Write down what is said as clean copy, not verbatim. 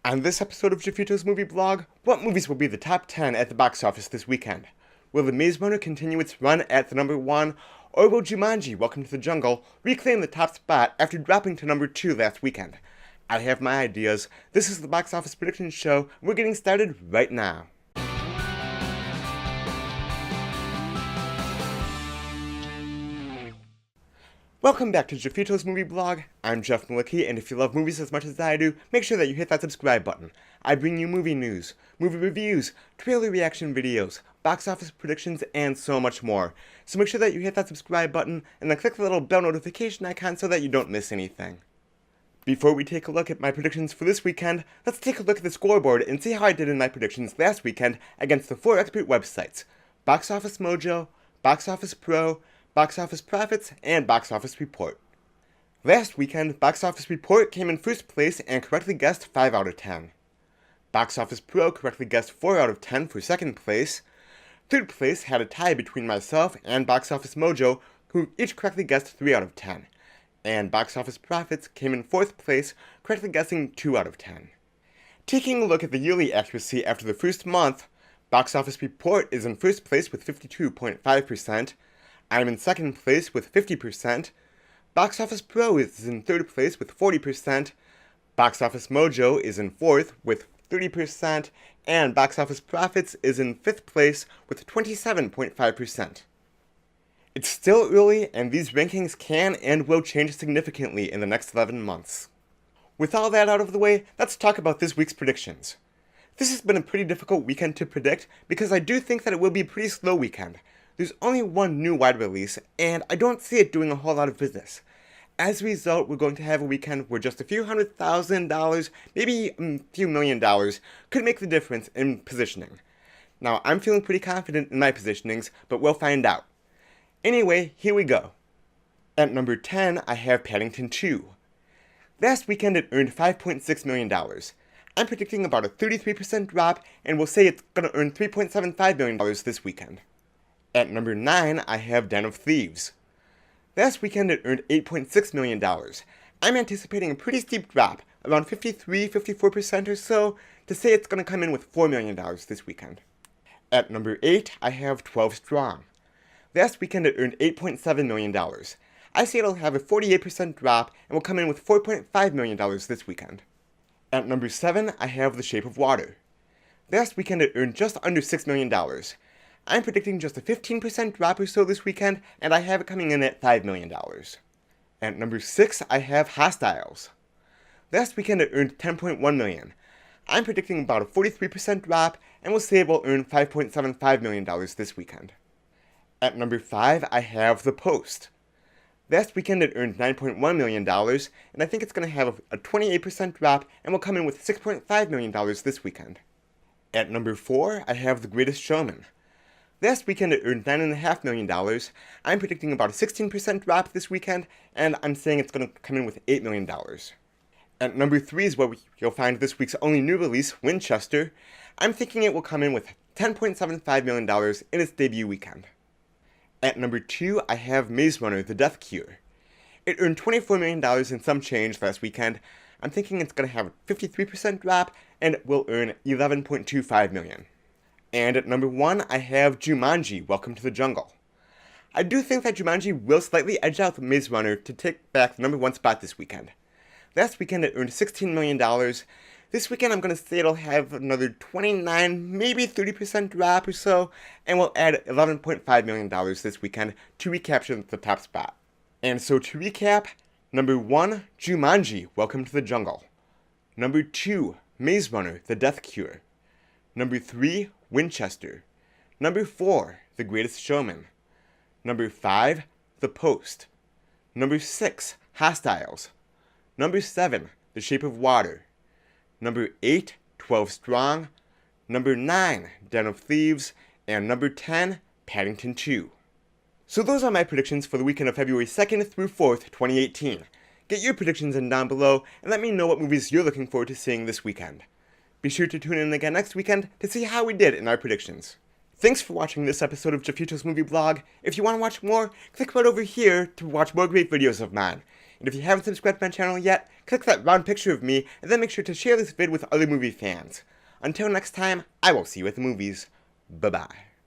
On this episode of Jeffito's Movie Blog, what movies will be the top 10 at the box office this weekend? Will The Maze Runner continue its run at the number 1, or will Jumanji, Welcome to the Jungle, reclaim the top spot after dropping to number 2 last weekend? I have my ideas. This is the Box Office Predictions Show. We're getting started right now. Welcome back to Jeffito's Movie Blog. I'm Jeff Malicki, and if you love movies as much as I do, make sure that you hit that subscribe button. I bring you movie news, movie reviews, trailer reaction videos, box office predictions, and so much more. So make sure that you hit that subscribe button, and then click the little bell notification icon so that you don't miss anything. Before we take a look at my predictions for this weekend, let's take a look at the scoreboard and see how I did in my predictions last weekend against the 4 expert websites: Box Office Mojo, Box Office Pro, Box Office Profits, and Box Office Report. Last weekend, Box Office Report came in first place and correctly guessed 5 out of 10. Box Office Pro correctly guessed 4 out of 10 for second place. Third place had a tie between myself and Box Office Mojo, who each correctly guessed 3 out of 10. And Box Office Profits came in fourth place, correctly guessing 2 out of 10. Taking a look at the yearly accuracy after the first month, Box Office Report is in first place with 52.5%. I'm in second place with 50%, Box Office Pro is in third place with 40%, Box Office Mojo is in fourth with 30%, and Box Office Profits is in fifth place with 27.5%. It's still early, and these rankings can and will change significantly in the next 11 months. With all that out of the way, let's talk about this week's predictions. This has been a pretty difficult weekend to predict because I do think that it will be a pretty slow weekend. There's only one new wide release, and I don't see it doing a whole lot of business. As a result, we're going to have a weekend where just a few $100,000, maybe a few $1 million, could make the difference in positioning. Now, I'm feeling pretty confident in my positionings, but we'll find out. Anyway, here we go. At number 10, I have Paddington 2. Last weekend, it earned $5.6 million. I'm predicting about a 33% drop, and we'll say it's going to earn $3.75 million this weekend. At number 9, I have Den of Thieves. Last weekend it earned $8.6 million. I'm anticipating a pretty steep drop, around 53-54% or so, to say it's going to come in with $4 million this weekend. At number 8, I have 12 Strong. Last weekend it earned $8.7 million. I say it'll have a 48% drop and will come in with $4.5 million this weekend. At number 7, I have The Shape of Water. Last weekend it earned just under $6 million. I'm predicting just a 15% drop or so this weekend, and I have it coming in at $5 million. At number 6, I have Hostiles. Last weekend it earned $10.1 million. I'm predicting about a 43% drop, and will say it will earn $5.75 million this weekend. At number 5, I have The Post. Last weekend it earned $9.1 million, and I think it's going to have a 28% drop, and will come in with $6.5 million this weekend. At number 4, I have The Greatest Showman. Last weekend it earned $9.5 million. I'm predicting about a 16% drop this weekend, and I'm saying it's going to come in with $8 million. At number 3 is where you'll find this week's only new release, Winchester. I'm thinking it will come in with $10.75 million in its debut weekend. At number 2, I have Maze Runner: The Death Cure. It earned $24 million and some change last weekend. I'm thinking it's going to have a 53% drop, and will earn $11.25 million. And at number 1, I have Jumanji: Welcome to the Jungle. I do think that Jumanji will slightly edge out the Maze Runner to take back the number 1 spot this weekend. Last weekend it earned $16 million. This weekend I'm going to say it'll have another 29, maybe 30% drop or so, and will add $11.5 million this weekend to recapture the top spot. And so to recap, number 1, Jumanji: Welcome to the Jungle. Number 2, Maze Runner: The Death Cure. Number 3, Winchester. Number 4, The Greatest Showman. Number 5, The Post. Number 6, Hostiles. Number 7, The Shape of Water. Number 8, 12 Strong. Number 9, Den of Thieves. And number 10, Paddington 2. So those are my predictions for the weekend of February 2nd through 4th, 2018. Get your predictions in down below, and let me know what movies you're looking forward to seeing this weekend. Be sure to tune in again next weekend to see how we did in our predictions. Thanks for watching this episode of Jeffito's Movie Blog. If you want to watch more, click right over here to watch more great videos of mine. And if you haven't subscribed to my channel yet, click that round picture of me, and then make sure to share this vid with other movie fans. Until next time, I will see you at the movies. Bye-bye.